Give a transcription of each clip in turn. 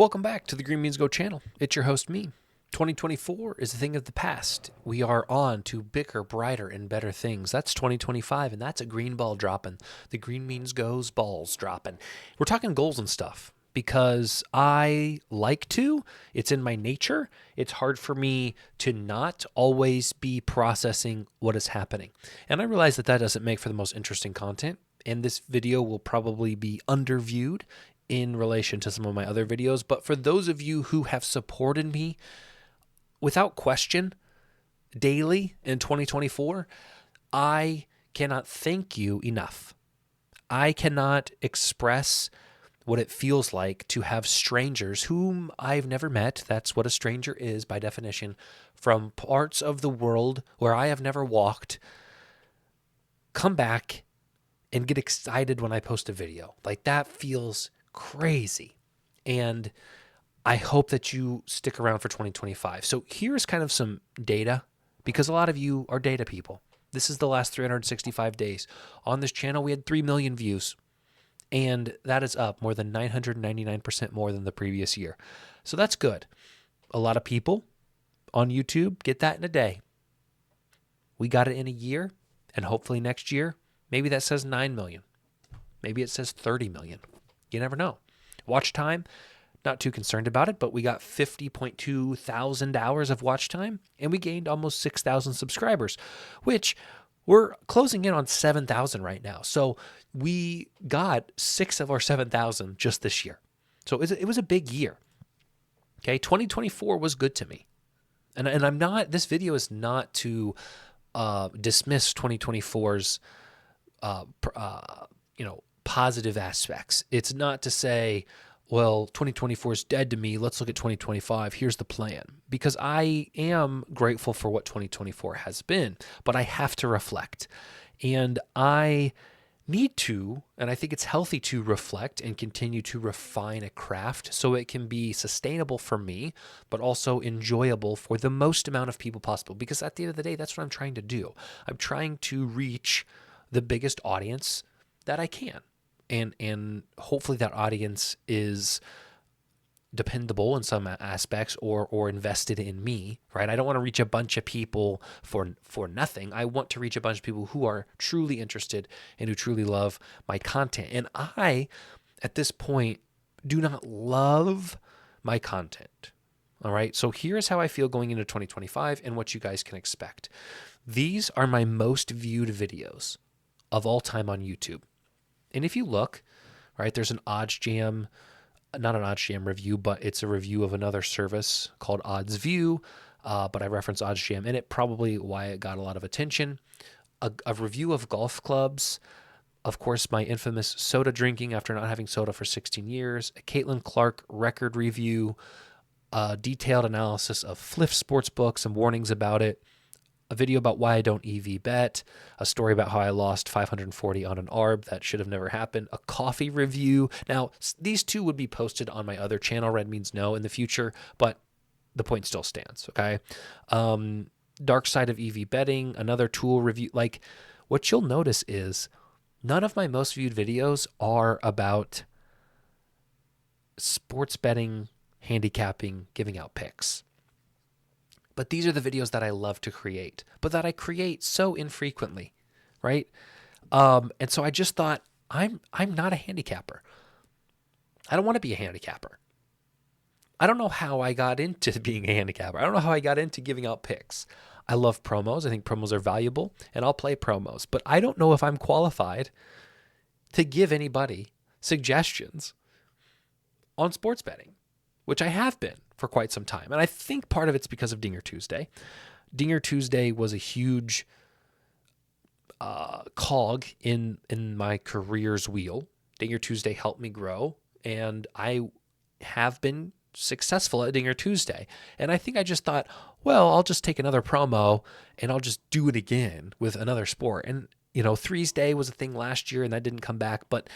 Welcome back to the Green Means Go channel. It's your host, me. 2024 is a thing of the past. We are on to bigger, brighter, and better things. That's 2025, and that's a green ball dropping. The Green Means Go's balls dropping. We're talking goals and stuff because I like to. It's in my nature. It's hard for me to not always be processing what is happening. And I realize that doesn't make for the most interesting content, and this video will probably be underviewed in relation to some of my other videos. But for those of you who have supported me without question daily in 2024, I cannot thank you enough. I cannot express what it feels like to have strangers whom I've never met. That's what a stranger is by definition, from parts of the world where I have never walked, come back and get excited when I post a video. Like, that feels crazy. And I hope that you stick around for 2025. So here's kind of some data, because a lot of you are data people. This is the last 365 days. On this channel, we had 3 million views, and that is up more than 999% more than the previous year. So that's good. A lot of people on YouTube get that in a day. We got it in a year, and hopefully next year, maybe that says 9 million. Maybe it says 30 million. You never know. Watch time, not too concerned about it, but we got 50.2 thousand hours of watch time, and we gained almost 6,000 subscribers, which we're closing in on 7,000 right now. So we got 6 of our 7,000 just this year. So it was a big year. Okay, 2024 was good to me. And I'm not, this video is not to dismiss 2024's positive aspects. It's not to say, well, 2024 is dead to me. Let's look at 2025. Here's the plan. Because I am grateful for what 2024 has been, but I have to reflect. And I need to, and I think it's healthy to reflect and continue to refine a craft so it can be sustainable for me, but also enjoyable for the most amount of people possible. Because at the end of the day, that's what I'm trying to do. I'm trying to reach the biggest audience that I can. And hopefully that audience is dependable in some aspects or invested in me, right? I don't want to reach a bunch of people for nothing. I want to reach a bunch of people who are truly interested and who truly love my content. And I, at this point, do not love my content. All right. So here's how I feel going into 2025 and what you guys can expect. These are my most viewed videos of all time on YouTube. And if you look, right, there's an Odds Jam, not an Odds Jam review, but it's a review of another service called Odds View, but I reference Odds Jam in it, probably why it got a lot of attention. A review of golf clubs, of course, my infamous soda drinking after not having soda for 16 years, a Caitlin Clark record review, a detailed analysis of Fliff Sportsbook, some warnings about it, a video about why I don't EV bet, a story about how I lost 540 on an ARB that should have never happened, a coffee review. Now, these two would be posted on my other channel, Red Means No, in the future, but the point still stands, okay? Dark side of EV betting, another tool review. Like, what you'll notice is none of my most viewed videos are about sports betting, handicapping, giving out picks. But these are the videos that I love to create, but that I create so infrequently, right? And so I just thought, I'm not a handicapper. I don't want to be a handicapper. I don't know how I got into being a handicapper. I don't know how I got into giving out picks. I love promos. I think promos are valuable, and I'll play promos. But I don't know if I'm qualified to give anybody suggestions on sports betting, which I have been for quite some time. And I think part of it's because of Dinger Tuesday. Dinger Tuesday was a huge cog in my career's wheel. Dinger Tuesday helped me grow, and I have been successful at Dinger Tuesday. And I think I just thought, well, I'll just take another promo and I'll just do it again with another sport. And, Threes Day was a thing last year and that didn't come back. But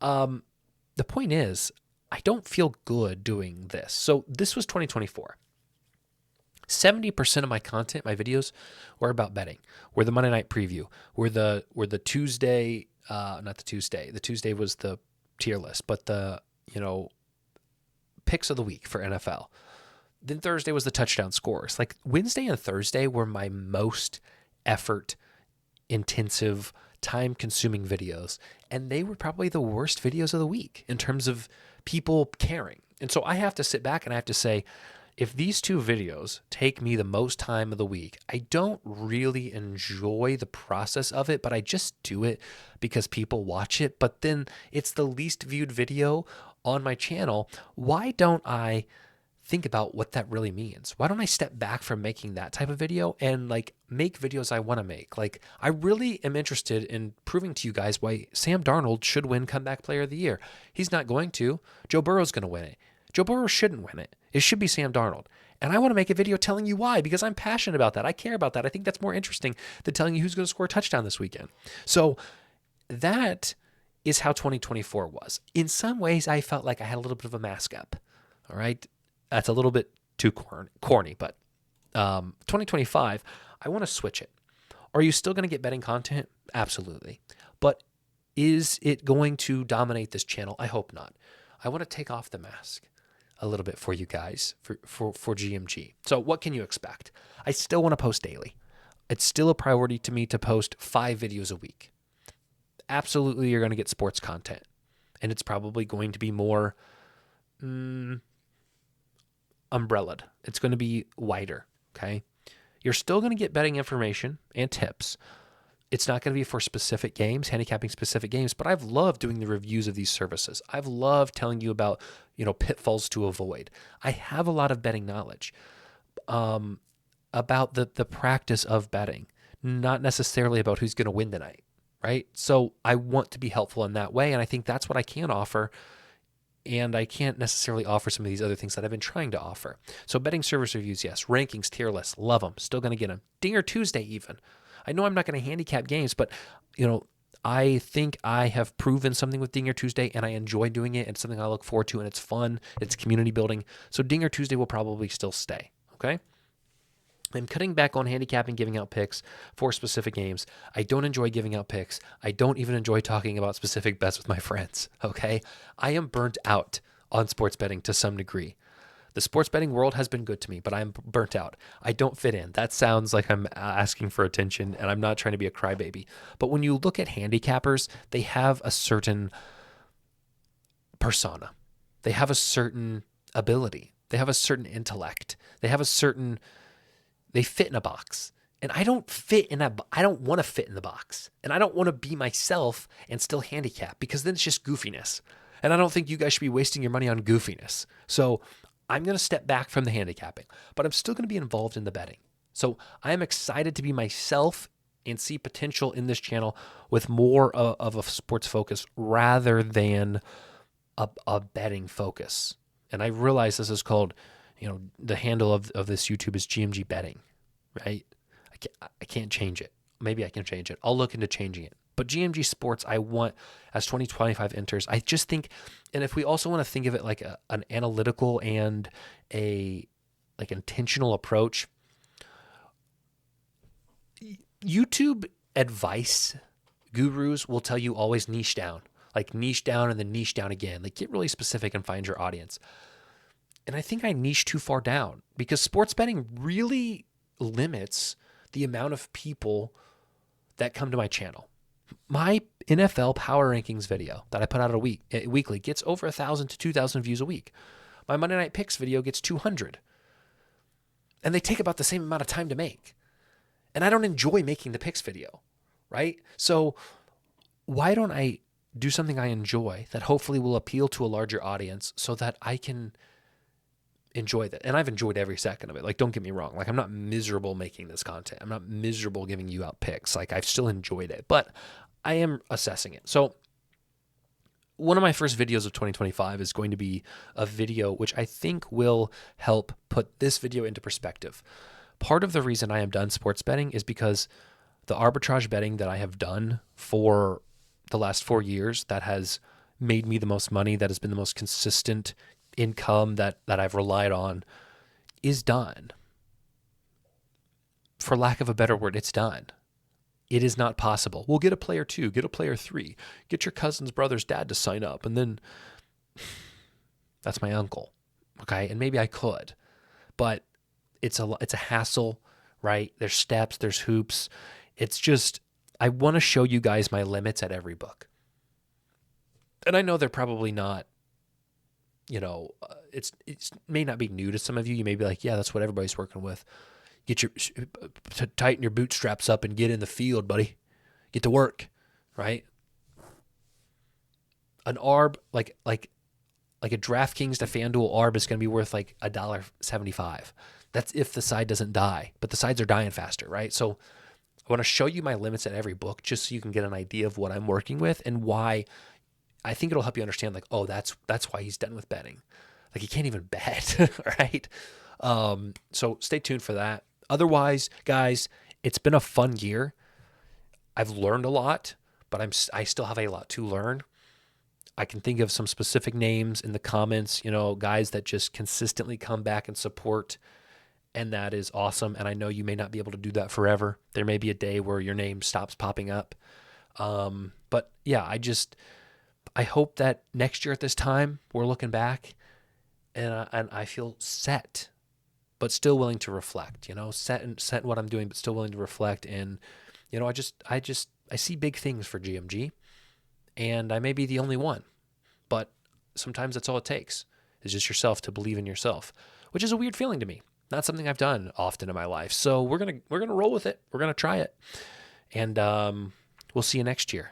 the point is, I don't feel good doing this. So this was 2024. 70% of my content, my videos, were about betting. Were the Monday night preview. Were the Tuesday, not the Tuesday. The Tuesday was the tier list, but the picks of the week for NFL. Then Thursday was the touchdown scores. Like Wednesday and Thursday were my most effort intensive, time consuming videos. And they were probably the worst videos of the week in terms of people caring. And so I have to sit back and I have to say, if these two videos take me the most time of the week, I don't really enjoy the process of it, but I just do it because people watch it. But then it's the least viewed video on my channel. Why don't I think about what that really means? Why don't I step back from making that type of video and like make videos I want to make? Like I really am interested in proving to you guys why Sam Darnold should win Comeback Player of the Year. He's not going to. Joe Burrow's going to win it. Joe Burrow shouldn't win it. It should be Sam Darnold. And I want to make a video telling you why, because I'm passionate about that. I care about that. I think that's more interesting than telling you who's going to score a touchdown this weekend. So that is how 2024 was. In some ways, I felt like I had a little bit of a mask up. All right. That's a little bit too corny, but 2025, I want to switch it. Are you still going to get betting content? Absolutely. But is it going to dominate this channel? I hope not. I want to take off the mask a little bit for you guys for GMG. So what can you expect? I still want to post daily. It's still a priority to me to post 5 videos a week. Absolutely, you're going to get sports content. And it's probably going to be more umbrellaed. It's going to be wider, okay? You're still going to get betting information and tips. It's not going to be for specific games, handicapping specific games, but I've loved doing the reviews of these services. I've loved telling you about, pitfalls to avoid. I have a lot of betting knowledge about the practice of betting, not necessarily about who's going to win tonight, right? So I want to be helpful in that way, and I think that's what I can offer, and I can't necessarily offer some of these other things that I've been trying to offer. So betting service reviews, yes. Rankings, tier lists, love them. Still going to get them. Dinger Tuesday even. I know I'm not going to handicap games, but, I think I have proven something with Dinger Tuesday, and I enjoy doing it. It's something I look forward to, and it's fun. It's community building. So Dinger Tuesday will probably still stay, okay? I'm cutting back on handicapping, giving out picks for specific games. I don't enjoy giving out picks. I don't even enjoy talking about specific bets with my friends, okay? I am burnt out on sports betting to some degree. The sports betting world has been good to me, but I'm burnt out. I don't fit in. That sounds like I'm asking for attention, and I'm not trying to be a crybaby. But when you look at handicappers, they have a certain persona. They have a certain ability. They have a certain intellect. They fit in a box. And I don't want to fit in the box. And I don't want to be myself and still handicap, because then it's just goofiness. And I don't think you guys should be wasting your money on goofiness. So I'm going to step back from the handicapping, but I'm still going to be involved in the betting. So I am excited to be myself and see potential in this channel with more of a sports focus rather than a betting focus. And I realize this is called, the handle of this YouTube is GMG betting, right? I can't change it. Maybe I can change it. I'll look into changing it. But GMG Sports, I want, as 2025 enters, I just think, and if we also want to think of it like an analytical and a intentional approach, YouTube advice gurus will tell you always niche down, like niche down and then niche down again. Like get really specific and find your audience. And I think I niche too far down because sports betting really limits the amount of people that come to my channel. My NFL Power Rankings video that I put out weekly gets over 1,000 to 2,000 views a week. My Monday Night Picks video gets 200. And they take about the same amount of time to make. And I don't enjoy making the picks video, right? So why don't I do something I enjoy that hopefully will appeal to a larger audience so that I can enjoy that? And I've enjoyed every second of it. Like, don't get me wrong. Like, I'm not miserable making this content. I'm not miserable giving you out picks. Like, I've still enjoyed it, but I am assessing it. So one of my first videos of 2025 is going to be a video which I think will help put this video into perspective. Part of the reason I am done sports betting is because the arbitrage betting that I have done for the last 4 years that has made me the most money, that has been the most consistent income that I've relied on is done. For lack of a better word, it's done. It is not possible. We'll get a player 2, get a player 3, get your cousin's brother's dad to sign up, and then that's my uncle. Okay. And maybe I could, but it's a hassle, right? There's steps, there's hoops. It's just, I want to show you guys my limits at every book. And I know they're probably not, it's may not be new to some of you. You may be like, yeah, that's what everybody's working with. Tighten your bootstraps up and get in the field, buddy. Get to work, right? An ARB, like a DraftKings to FanDuel ARB is going to be worth like $1.75. That's if the side doesn't die, but the sides are dying faster, right? So I want to show you my limits at every book just so you can get an idea of what I'm working with and why. I think it'll help you understand, like, oh, that's why he's done with betting. Like, he can't even bet, right? So stay tuned for that. Otherwise, guys, it's been a fun year. I've learned a lot, but I still have a lot to learn. I can think of some specific names in the comments, guys that just consistently come back and support, and that is awesome. And I know you may not be able to do that forever. There may be a day where your name stops popping up. But yeah, I hope that next year at this time, we're looking back and I feel set, but still willing to reflect, set in what I'm doing, but still willing to reflect. And, I see big things for GMG, and I may be the only one, but sometimes that's all it takes is just yourself to believe in yourself, which is a weird feeling to me. Not something I've done often in my life. So we're going to roll with it. We're going to try it. And, we'll see you next year.